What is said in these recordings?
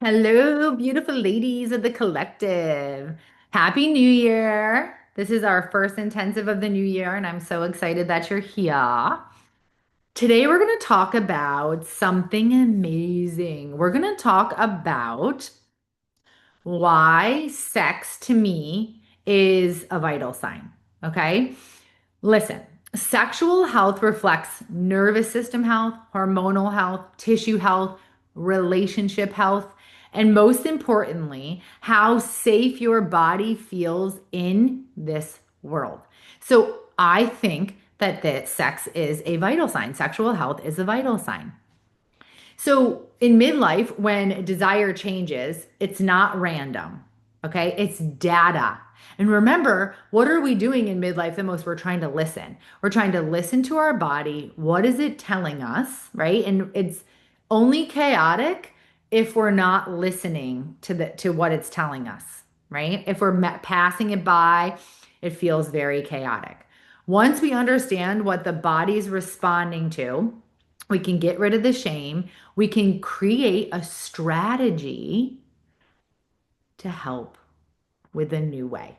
Hello, beautiful ladies of the collective. Happy New Year. This is our first intensive of the new year, and I'm so excited that you're here. Today, we're going to talk about something amazing. We're going to talk about why sex to me is a vital sign. Okay. Listen, sexual health reflects nervous system health, hormonal health, tissue health, relationship health, and most importantly, how safe your body feels in this world. So I think that sex is a vital sign. Sexual health is a vital sign. So in midlife, when desire changes, it's not random. Okay. It's data. And remember, what are we doing in midlife the most? We're trying to listen. We're trying to listen to our body. What is it telling us? Right. And it's only chaotic if we're not listening to what it's telling us. Right. If we're passing it by, it feels very chaotic. Once we understand what the body's responding to, we can get rid of the shame. We can create a strategy to help with a new way.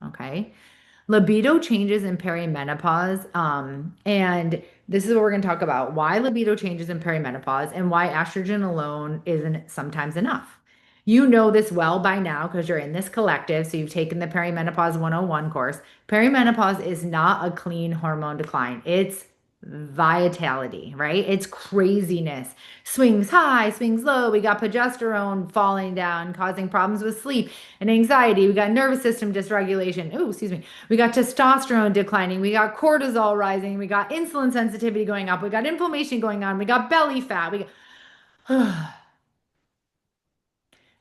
Okay. Libido changes in perimenopause. And this is what we're going to talk about why libido changes in perimenopause and why estrogen alone isn't sometimes enough. You know this well by now because you're in this collective. So you've taken the Perimenopause 101 course. Perimenopause is not a clean hormone decline, it's vitality, right? It's craziness. Swings high, swings low. We got progesterone falling down, causing problems with sleep and anxiety. We got nervous system dysregulation. Oh, excuse me. We got testosterone declining. We got cortisol rising. We got insulin sensitivity going up. We got inflammation going on. We got belly fat. We got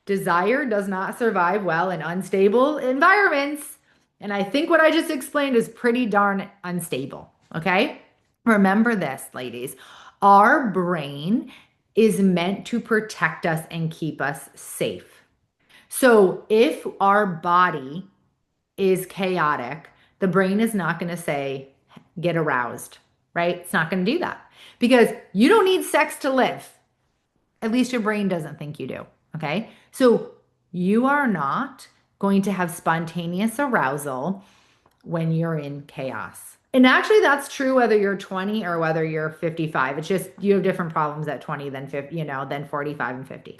desire does not survive well in unstable environments. And I think what I just explained is pretty darn unstable. Okay. Remember this, ladies. Our brain is meant to protect us and keep us safe. So if our body is chaotic, the brain is not going to say, get aroused, right? It's not going to do that because you don't need sex to live. At least your brain doesn't think you do. Okay. So you are not going to have spontaneous arousal when you're in chaos. And actually, that's true whether you're 20 or whether you're 55. It's just you have different problems at 20 than 50, than 45 and 50.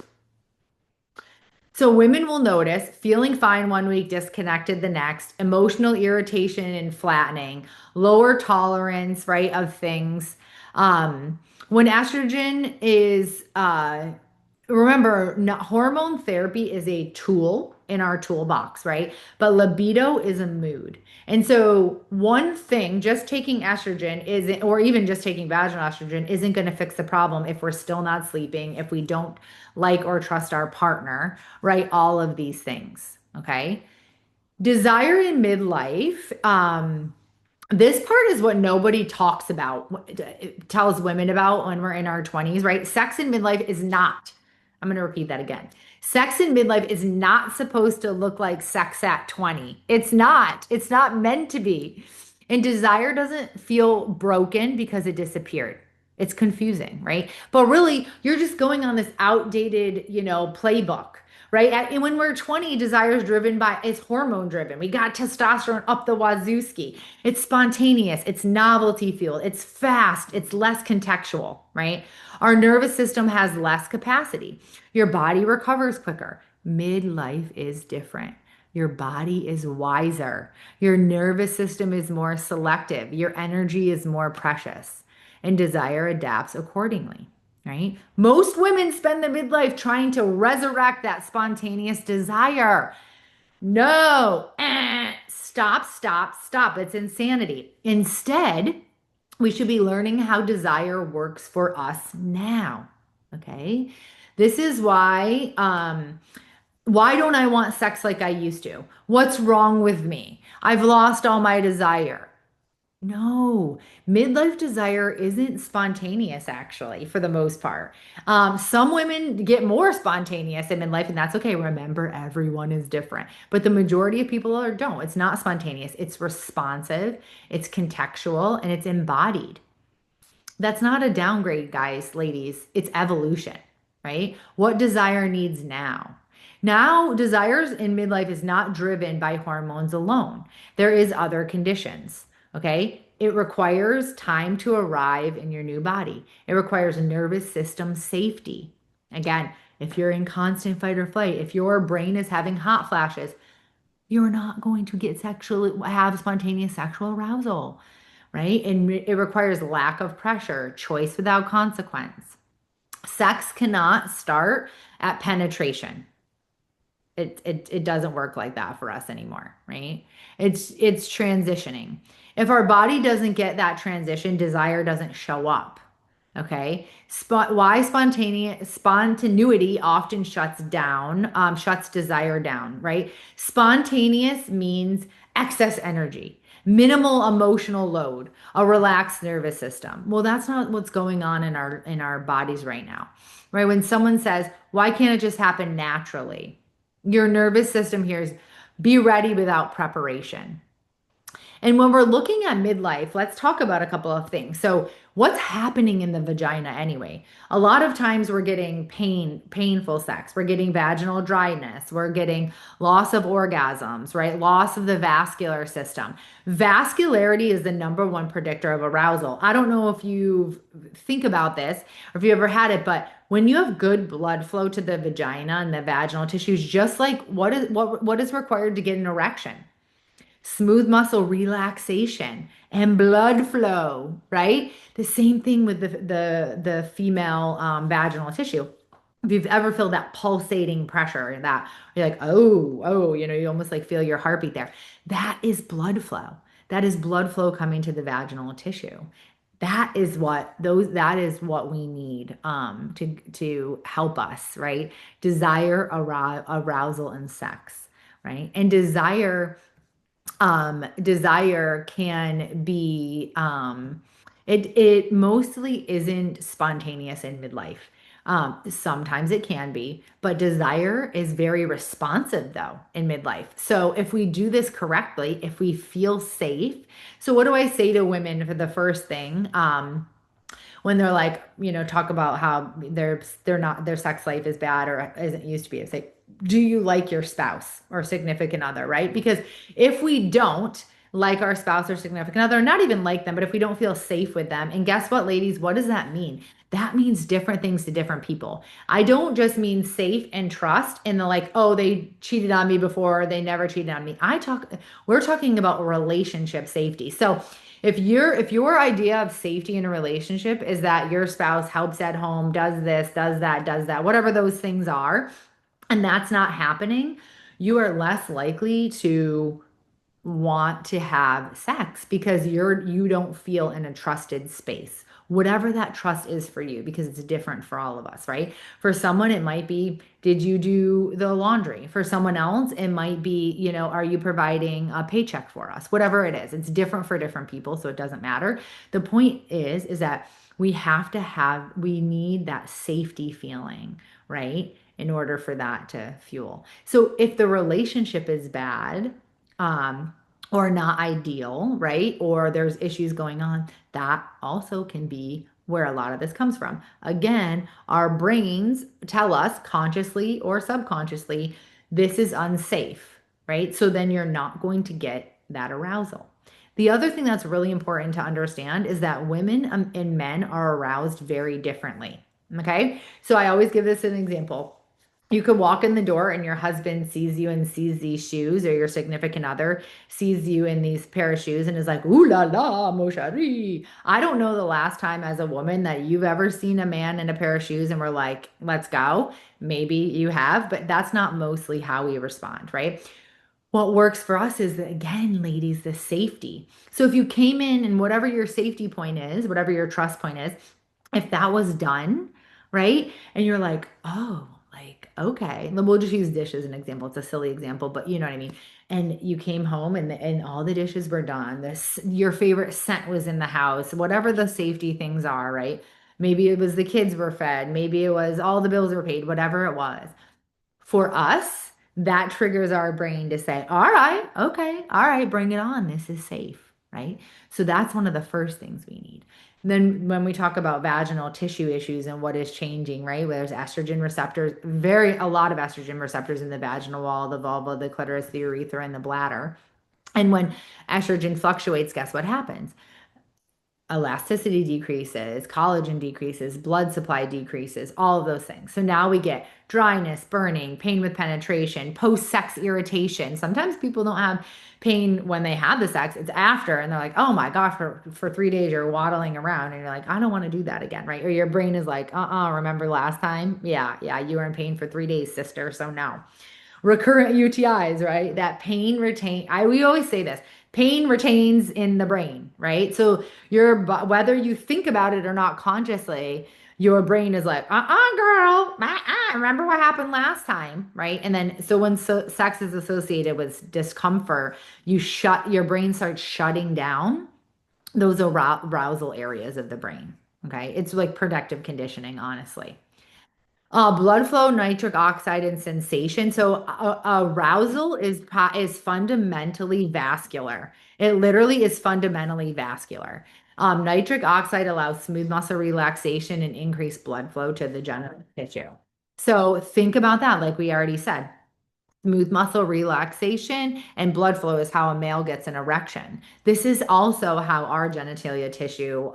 So women will notice feeling fine one week, disconnected the next, emotional irritation and flattening, lower tolerance, right, of things. When estrogen is, remember, hormone therapy is a tool in our toolbox, right? But libido is a mood. And so one thing, just taking estrogen isn't, or even just taking vaginal estrogen isn't going to fix the problem if we're still not sleeping, if we don't like or trust our partner, right? All of these things, okay? Desire in midlife, this part is what nobody talks about, tells women about when we're in our 20s, right? Sex in midlife is not, I'm going to repeat that again. Sex in midlife is not supposed to look like sex at 20. It's not. It's not meant to be. And desire doesn't feel broken because it disappeared. It's confusing, right? But really, you're just going on this outdated, playbook, right? And when we're 20, desire is driven by, it's hormone driven. We got testosterone up the wazooski. It's spontaneous, it's novelty fueled, it's fast, it's less contextual, right? Our nervous system has less capacity. Your body recovers quicker. Midlife is different. Your body is wiser. Your nervous system is more selective. Your energy is more precious, and desire adapts accordingly, right? Most women spend the midlife trying to resurrect that spontaneous desire. No, stop, stop, stop. It's insanity. Instead, we should be learning how desire works for us now. Okay. This is why don't I want sex like I used to? What's wrong with me? I've lost all my desire. No, midlife desire isn't spontaneous, actually, for the most part. Some women get more spontaneous in midlife, and that's okay. Remember, everyone is different, but the majority of people don't. It's not spontaneous, it's responsive, it's contextual, and it's embodied. That's not a downgrade, guys, ladies. It's evolution, right? What desire needs now? Now, desires in midlife is not driven by hormones alone. There is other conditions, okay? It requires time to arrive in your new body. It requires nervous system safety. Again, if you're in constant fight or flight, if your brain is having hot flashes, you're not going to get have spontaneous sexual arousal, right? And it requires lack of pressure, choice without consequence. Sex cannot start at penetration. It doesn't work like that for us anymore, right? It's transitioning. If our body doesn't get that transition, desire doesn't show up. Okay. Why spontaneity often shuts desire down, right? Spontaneous means excess energy, minimal emotional load, a relaxed nervous system. Well, that's not what's going on in our bodies right now, right? When someone says, "Why can't it just happen naturally?" Your nervous system hears, "Be ready without preparation." And when we're looking at midlife, let's talk about a couple of things. So, what's happening in the vagina anyway? A lot of times we're getting painful sex. We're getting vaginal dryness. We're getting loss of orgasms, right? Loss of the vascular system. Vascularity is the number one predictor of arousal. I don't know if you think about this or if you ever had it, but when you have good blood flow to the vagina and the vaginal tissues, just like what is required to get an erection? Smooth muscle relaxation and blood flow, right? The same thing with the female vaginal tissue. If you've ever felt that pulsating pressure, that you're like, oh, you almost like feel your heartbeat there. That is blood flow. That is blood flow coming to the vaginal tissue. That is what we need to help us, right? Desire, arousal, and sex, right? And desire can be it mostly isn't spontaneous in midlife. Sometimes it can be, but desire is very responsive though in midlife. So if we do this correctly, if we feel safe, so what do I say to women for the first thing? When they're like, talk about how they're not their sex life is bad or isn't used to be. It's like, do you like your spouse or significant other, right? Because if we don't like our spouse or significant other, not even like them, but if we don't feel safe with them, and guess what, ladies, what does that mean? That means different things to different people. I don't just mean safe and trust in the like, oh, they cheated on me before, they never cheated on me. We're talking about relationship safety. So if your idea of safety in a relationship is that your spouse helps at home, does this, does that, whatever those things are, and that's not happening, you are less likely to want to have sex because you don't feel in a trusted space. Whatever that trust is for you, because it's different for all of us, right? For someone, it might be, did you do the laundry? For someone else, it might be, are you providing a paycheck for us? Whatever it is, it's different for different people, so it doesn't matter. The point is that we need that safety feeling, right? In order for that to fuel. So if the relationship is bad, or not ideal, right? Or there's issues going on, that also can be where a lot of this comes from. Again, our brains tell us consciously or subconsciously, this is unsafe, right? So then you're not going to get that arousal. The other thing that's really important to understand is that women and men are aroused very differently. Okay. So I always give this an example. You could walk in the door and your husband sees you and sees these shoes, or your significant other sees you in these pair of shoes and is like, ooh la la, mon chéri. I don't know the last time as a woman that you've ever seen a man in a pair of shoes and we're like, let's go. Maybe you have, but that's not mostly how we respond, right? What works for us is that, again, ladies, the safety. So if you came in and whatever your safety point is, whatever your trust point is, if that was done, right? And you're like, oh, like, okay. We'll just use dish as an example. It's a silly example, but you know what I mean. And you came home and all the dishes were done. Your favorite scent was in the house, whatever the safety things are, right? Maybe it was the kids were fed. Maybe it was all the bills were paid, whatever it was. For us, that triggers our brain to say, all right, okay, all right, bring it on. This is safe, right? So that's one of the first things we need. Then when we talk about vaginal tissue issues and what is changing, right? Where there's estrogen receptors, very a lot of estrogen receptors in the vaginal wall, the vulva, the clitoris, the urethra, and the bladder. And when estrogen fluctuates, guess what happens? Elasticity decreases, collagen decreases, blood supply decreases, all of those things. So now we get dryness, burning, pain with penetration, post-sex irritation. Sometimes people don't have pain when they have the sex, it's after, and they're like, oh my gosh, for 3 days you're waddling around and you're like, I don't want to do that again, right? Or your brain is like, remember last time? Yeah, you were in pain for 3 days, sister. So no recurrent UTIs, right? That pain retain. We always say this. Pain retains in the brain, right? So whether you think about it or not consciously, your brain is like, girl, remember what happened last time, right? And then so when sex is associated with discomfort, your brain starts shutting down those arousal areas of the brain. Okay, it's like protective conditioning, honestly. Blood flow, nitric oxide, and sensation. So, arousal is fundamentally vascular. It literally is fundamentally vascular. Nitric oxide allows smooth muscle relaxation and increased blood flow to the genital tissue. So, think about that, like we already said. Smooth muscle relaxation and blood flow is how a male gets an erection. This is also how our genitalia tissue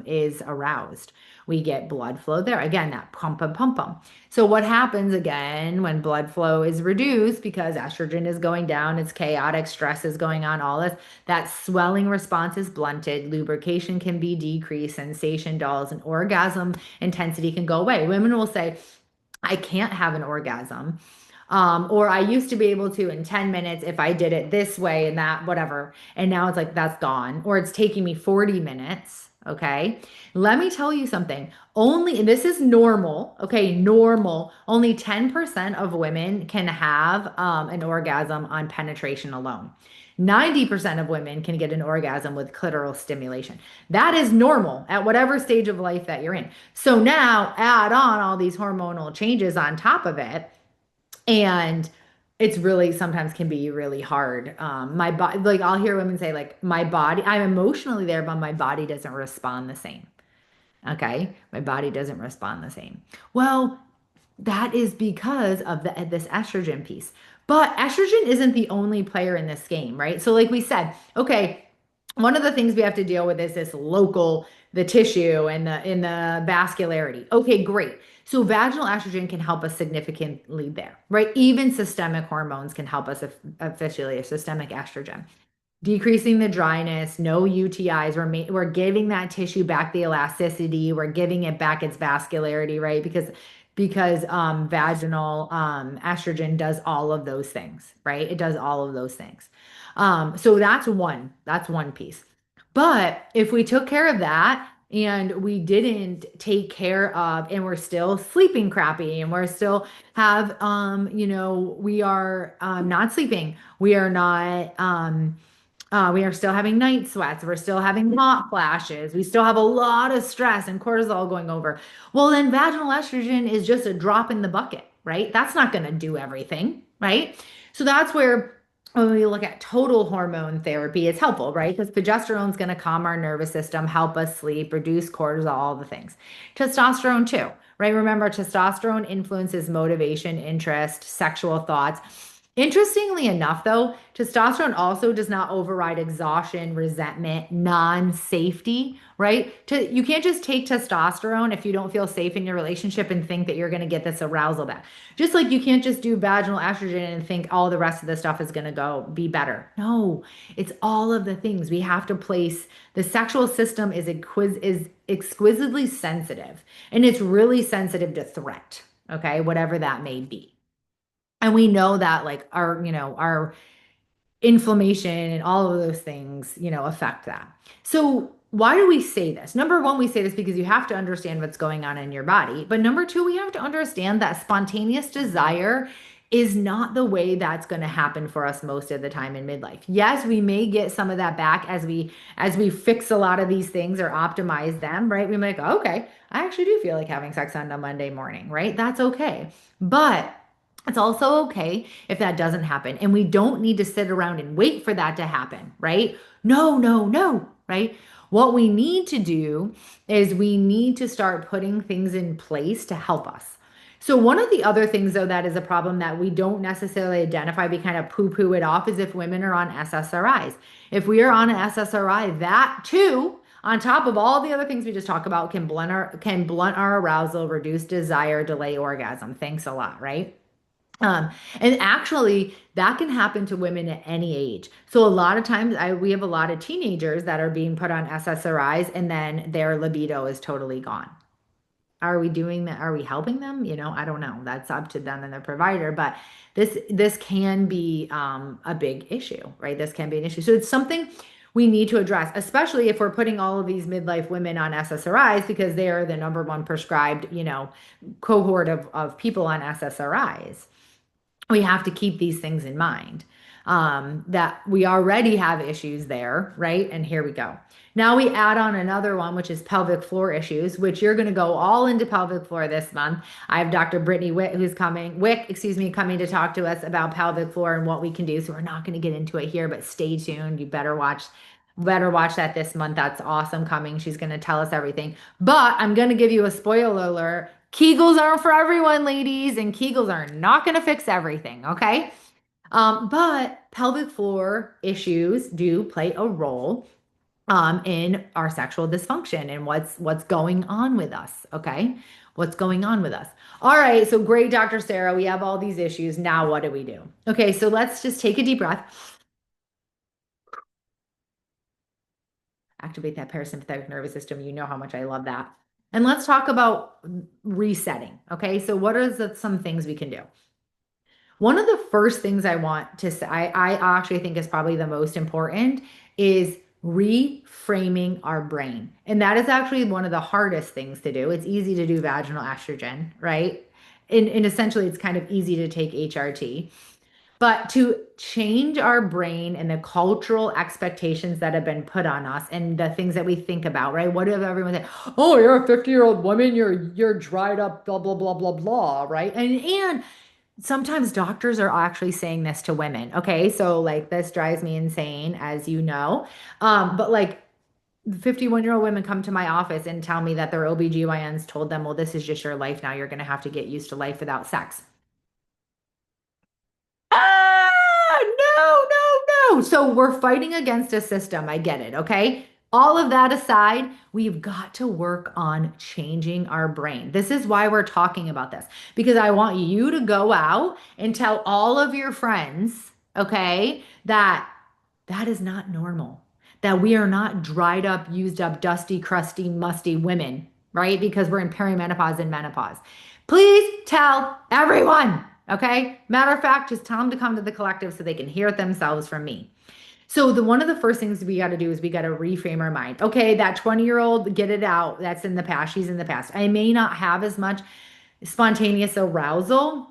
is aroused. We get blood flow there. Again, that pump and pump pump. So what happens again when blood flow is reduced because estrogen is going down, it's chaotic, stress is going on, all this, that swelling response is blunted, lubrication can be decreased, sensation dulls, and orgasm intensity can go away. Women will say, I can't have an orgasm. Or I used to be able to in 10 minutes if I did it this way and that, whatever. And now it's like that's gone, or it's taking me 40 minutes. Okay. Let me tell you something. And this is normal. Okay. Normal. Only 10% of women can have an orgasm on penetration alone. 90% of women can get an orgasm with clitoral stimulation. That is normal at whatever stage of life that you're in. So now add on all these hormonal changes on top of it and it's really sometimes can be really hard. My body, like I'll hear women say, like, my body, I'm emotionally there, but my body doesn't respond the same. Okay. My body doesn't respond the same. Well, that is because of this estrogen piece. But estrogen isn't the only player in this game, right? So, like we said, okay, one of the things we have to deal with is this local, the tissue and the vascularity. Okay, great. So vaginal estrogen can help us significantly there, right? Even systemic hormones can help us officially, systemic estrogen decreasing the dryness, no UTIs. We're giving that tissue back the elasticity. We're giving it back its vascularity, right? Because vaginal estrogen does all of those things, right? It does all of those things. So that's one piece. But if we took care of that and we didn't take care of, and we're still sleeping crappy, and we're still have, we are not sleeping, we are still having night sweats. We're still having hot flashes. We still have a lot of stress and cortisol going over. Well, then vaginal estrogen is just a drop in the bucket, right? That's not going to do everything, right? So that's where when we look at total hormone therapy, it's helpful, right? Because progesterone is going to calm our nervous system, help us sleep, reduce cortisol, all the things. Testosterone too, right? Remember, testosterone influences motivation, interest, sexual thoughts. Interestingly enough, though, testosterone also does not override exhaustion, resentment, non-safety, right? You can't just take testosterone if you don't feel safe in your relationship and think that you're going to get this arousal back. Just like you can't just do vaginal estrogen and think all the rest of the stuff is going to go be better. No, it's all of the things. We have to place the sexual system is exquisitely sensitive, and it's really sensitive to threat, okay, whatever that may be. And we know that like our inflammation and all of those things, affect that. So why do we say this? Number one, we say this because you have to understand what's going on in your body. But number two, we have to understand that spontaneous desire is not the way that's going to happen for us most of the time in midlife. Yes, we may get some of that back as we fix a lot of these things or optimize them, right? We might go, okay, I actually do feel like having sex on a Monday morning, right? That's okay. But it's also okay if that doesn't happen. And we don't need to sit around and wait for that to happen, right? No, no, no, right? What we need to do is we need to start putting things in place to help us. So one of the other things though that is a problem that we don't necessarily identify, we kind of poo-poo it off, is if women are on SSRIs. If we are on an SSRI, that too, on top of all the other things we just talked about, can blunt our arousal, reduce desire, delay orgasm. Thanks a lot, right? Um, and actually, that can happen to women at any age. So a lot of times, we have a lot of teenagers that are being put on SSRIs, and then their libido is totally gone. Are we doing that? Are we helping them? I don't know. That's up to them and their provider. But this can be a big issue, right? This can be an issue. So it's something we need to address, especially if we're putting all of these midlife women on SSRIs because they are the number one prescribed, cohort of people on SSRIs. We have to keep these things in mind, that we already have issues there, right? And here we go. Now we add on another one, which is pelvic floor issues, which you're going to go all into pelvic floor this month. I have Dr. Brittany Wick, excuse me, coming to talk to us about pelvic floor and what we can do. So we're not going to get into it here, but stay tuned. You better watch that this month. That's awesome coming. She's going to tell us everything. But I'm going to give you a spoiler alert. Kegels aren't for everyone, ladies, and Kegels are not going to fix everything, okay? But pelvic floor issues do play a role in our sexual dysfunction and what's going on with us, okay? What's going on with us? All right, so great, Dr. Sarah. We have all these issues. Now, what do we do? Okay, so let's just take a deep breath. Activate that parasympathetic nervous system. You know how much I love that. And let's talk about resetting. Okay, so what are some things we can do? One of the first things I want to say, I actually think is probably the most important, is reframing our brain. And that is actually one of the hardest things to do. It's easy to do vaginal estrogen, right? And essentially, it's kind of easy to take HRT. But to change our brain and the cultural expectations that have been put on us and the things that we think about, right? What if everyone said, "Oh, you're a 50-year-old woman, you're dried up, blah, blah, blah, blah, blah," right? And sometimes doctors are actually saying this to women. Okay, so like this drives me insane, as you know. But like 51-year-old women come to my office and tell me that their OBGYNs told them, well, this is just your life now. You're going to have to get used to life without sex. No, no, no. So we're fighting against a system. I get it. Okay. All of that aside, we've got to work on changing our brain. This is why we're talking about this, because I want you to go out and tell all of your friends, okay, that that is not normal, that we are not dried up, used up, dusty, crusty, musty women, right? Because we're in perimenopause and menopause. Please tell everyone. Okay. Matter of fact, just tell them to come to the collective so they can hear it themselves from me. So the one of the first things we got to do is we got to reframe our mind. Okay, that 20-year-old, get it out. That's in the past. She's in the past. I may not have as much spontaneous arousal,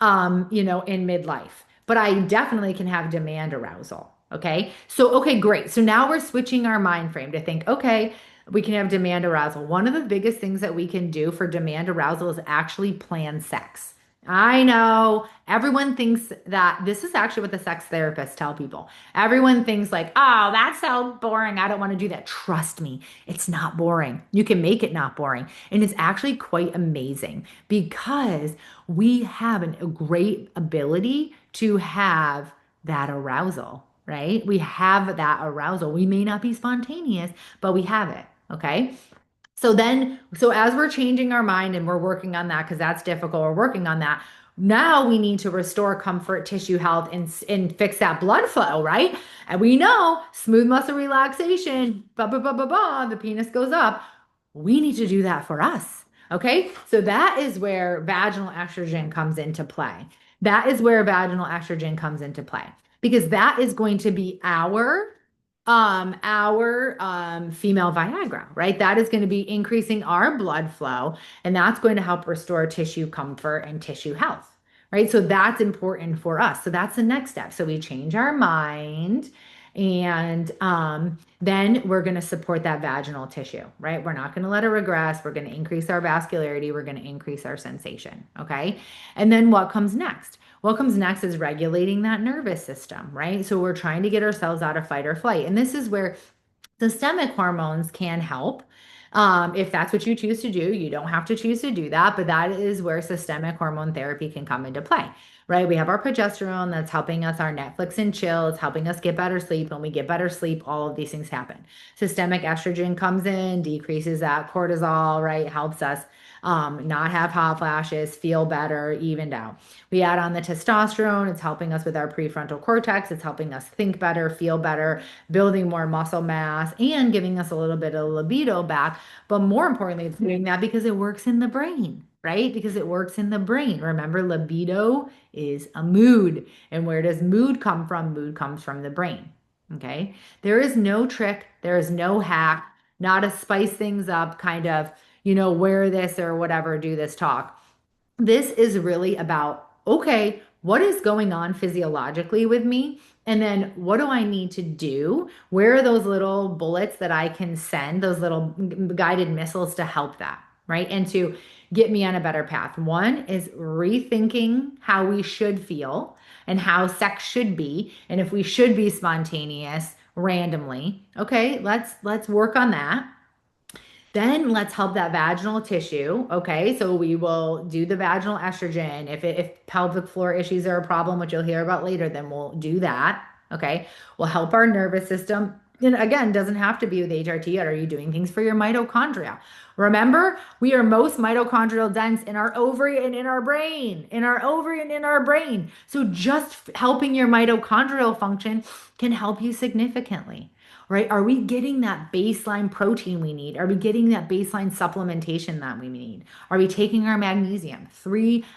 in midlife, but I definitely can have demand arousal. Okay. So, okay, great. So now we're switching our mind frame to think, okay, we can have demand arousal. One of the biggest things that we can do for demand arousal is actually plan sex. I know everyone thinks that this is actually what the sex therapists tell people. Everyone thinks like, oh, that's so boring. I don't want to do that. Trust me, it's not boring. You can make it not boring. And it's actually quite amazing because we have a great ability to have that arousal, right? We have that arousal. We may not be spontaneous, but we have it. Okay. So as we're changing our mind and we're working on that, because that's difficult, we're working on that. Now we need to restore comfort, tissue health, and fix that blood flow, right? And we know smooth muscle relaxation, the penis goes up. We need to do that for us. Okay. So that is where vaginal estrogen comes into play. That is where vaginal estrogen comes into play because that is going to be our female Viagra, right? That is going to be increasing our blood flow, and that's going to help restore tissue comfort and tissue health, right? So that's important for us. So that's the next step. So we change our mind, and then we're going to support that vaginal tissue, right? We're not going to let it regress. We're going to increase our vascularity. We're going to increase our sensation, okay? And then what comes next? What comes next is regulating that nervous system, right? So we're trying to get ourselves out of fight or flight. And this is where Systemic hormones can help. If that's what you choose to do, you don't have to choose to do that, but that is where systemic hormone therapy can come into play, right? We have our progesterone that's helping us, our Netflix and chill, it's helping us get better sleep. When we get better sleep, all of these things happen. Systemic estrogen comes in, decreases that cortisol, right? Helps us not have hot flashes, feel better, evened out. We add on the testosterone, it's helping us with our prefrontal cortex, it's helping us think better, feel better, building more muscle mass, and giving us a little bit of libido back. But more importantly, it's doing that because it works in the brain, right? Because it works in the brain. Remember, libido is a mood. And where does mood come from? Mood comes from the brain. Okay. There is no trick, there is no hack, not a spice things up kind of, wear this or whatever, do this talk. This is really about, okay, what is going on physiologically with me? And then what do I need to do? Where are those little bullets that I can send, those little guided missiles to help that, right? And to get me on a better path. One is rethinking how we should feel and how sex should be, and if we should be spontaneous randomly. Okay, let's work on that. Then let's help that vaginal tissue. Okay, so we will do the vaginal estrogen. If pelvic floor issues are a problem, which you'll hear about later, then we'll do that. Okay, we'll help our nervous system. And again, doesn't have to be with HRT. Are you doing things for your mitochondria? Remember, we are most mitochondrial dense in our ovary and in our brain, in our ovary and in our brain. So just helping your mitochondrial function can help you significantly, right? Are we getting that baseline protein we need? Are we getting that baseline supplementation that we need? Are we taking our magnesium?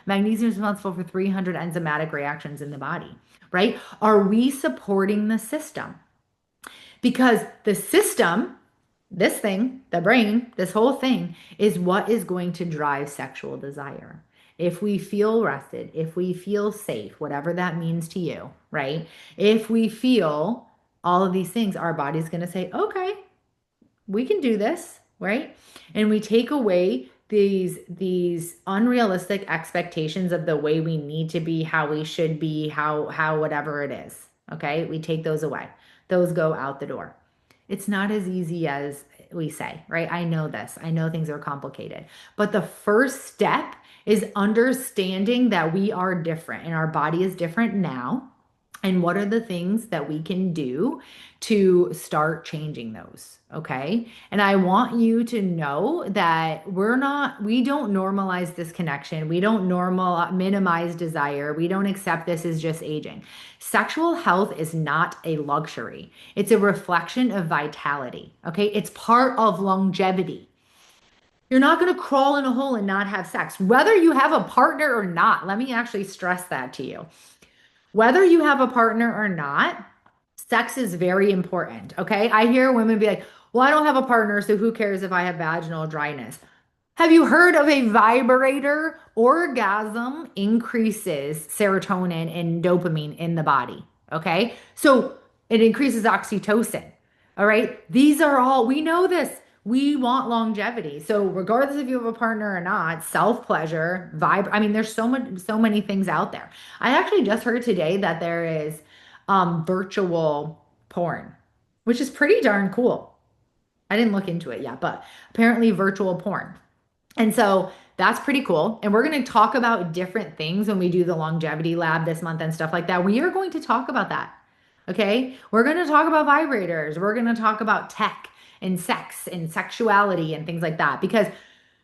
Magnesium is responsible for 300 enzymatic reactions in the body, right? Are we supporting the system? Because the system, this thing, the brain, this whole thing is what is going to drive sexual desire. If we feel rested, if we feel safe, whatever that means to you, right? If we feel all of these things, our body's going to say, okay, we can do this, right? And we take away these unrealistic expectations of the way we need to be, how we should be, how whatever it is. Okay? We take those away. Those go out the door. It's not as easy as we say, right? I know this. I know things are complicated. But the first step is understanding that we are different and our body is different now. And what are the things that we can do to start changing those? Okay. And I want you to know that we don't normalize this connection. We don't minimize desire. We don't accept this as just aging. Sexual health is not a luxury, it's a reflection of vitality. Okay. It's part of longevity. You're not going to crawl in a hole and not have sex, whether you have a partner or not. Let me actually stress that to you. Whether you have a partner or not, sex is very important. Okay. I hear women be like, well, I don't have a partner, so who cares if I have vaginal dryness? Have you heard of a vibrator? Orgasm increases serotonin and dopamine in the body. Okay. So it increases oxytocin. All right. These are all, we know this. We want longevity. So regardless if you have a partner or not, self-pleasure, I mean, there's so many things out there. I actually just heard today that there is virtual porn, which is pretty darn cool. I didn't look into it yet, but apparently virtual porn. And so that's pretty cool. And we're going to talk about different things when we do the longevity lab this month and stuff like that. We are going to talk about that. Okay. We're going to talk about vibrators. We're going to talk about tech and sex and sexuality and things like that. Because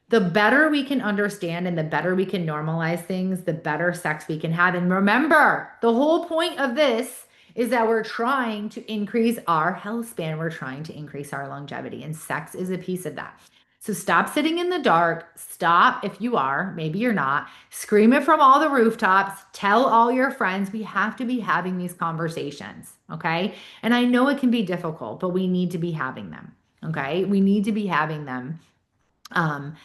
the better we can understand and the better we can normalize things, the better sex we can have. And remember, the whole point of this is that we're trying to increase our health span. We're trying to increase our longevity, and sex is a piece of that. So stop sitting in the dark. Stop, if you are, maybe you're not, scream it from all the rooftops. Tell all your friends. We have to be having these conversations, okay? And I know it can be difficult, but we need to be having them, okay? We need to be having them um,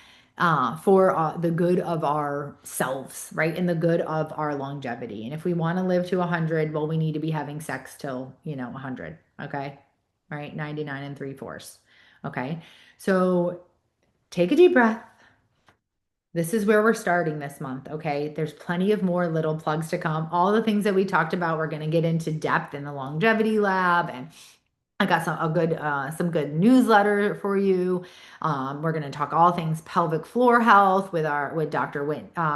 for the good of ourselves, right? And the good of our longevity. And if we want to live to 100, well, we need to be having sex till, 100, okay? Right? 99 and 3/4. Okay. So take a deep breath. This is where we're starting this month, okay? There's plenty of more little plugs to come. All the things that we talked about, we're going to get into depth in the longevity lab and I got some good newsletter for you. We're going to talk all things pelvic floor health with Dr.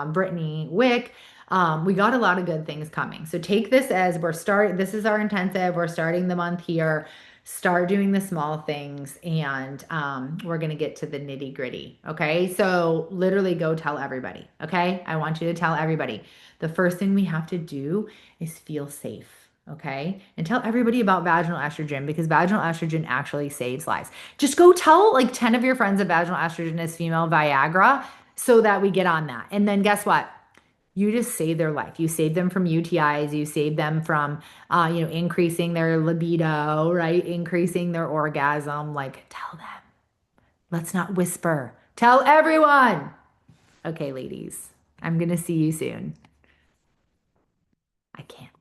Brittany Wick. We got a lot of good things coming. So take this as this is our intensive. We're starting the month here. Start doing the small things, and we're going to get to the nitty gritty. Okay. So literally go tell everybody. Okay. I want you to tell everybody. The first thing we have to do is feel safe. Okay. And tell everybody about vaginal estrogen because vaginal estrogen actually saves lives. Just go tell like 10 of your friends that vaginal estrogen is female Viagra so that we get on that. And then guess what? You just save their life. You save them from UTIs. You save them from, increasing their libido, right? Increasing their orgasm. Like, tell them. Let's not whisper. Tell everyone. Okay, ladies, I'm going to see you soon. I can't.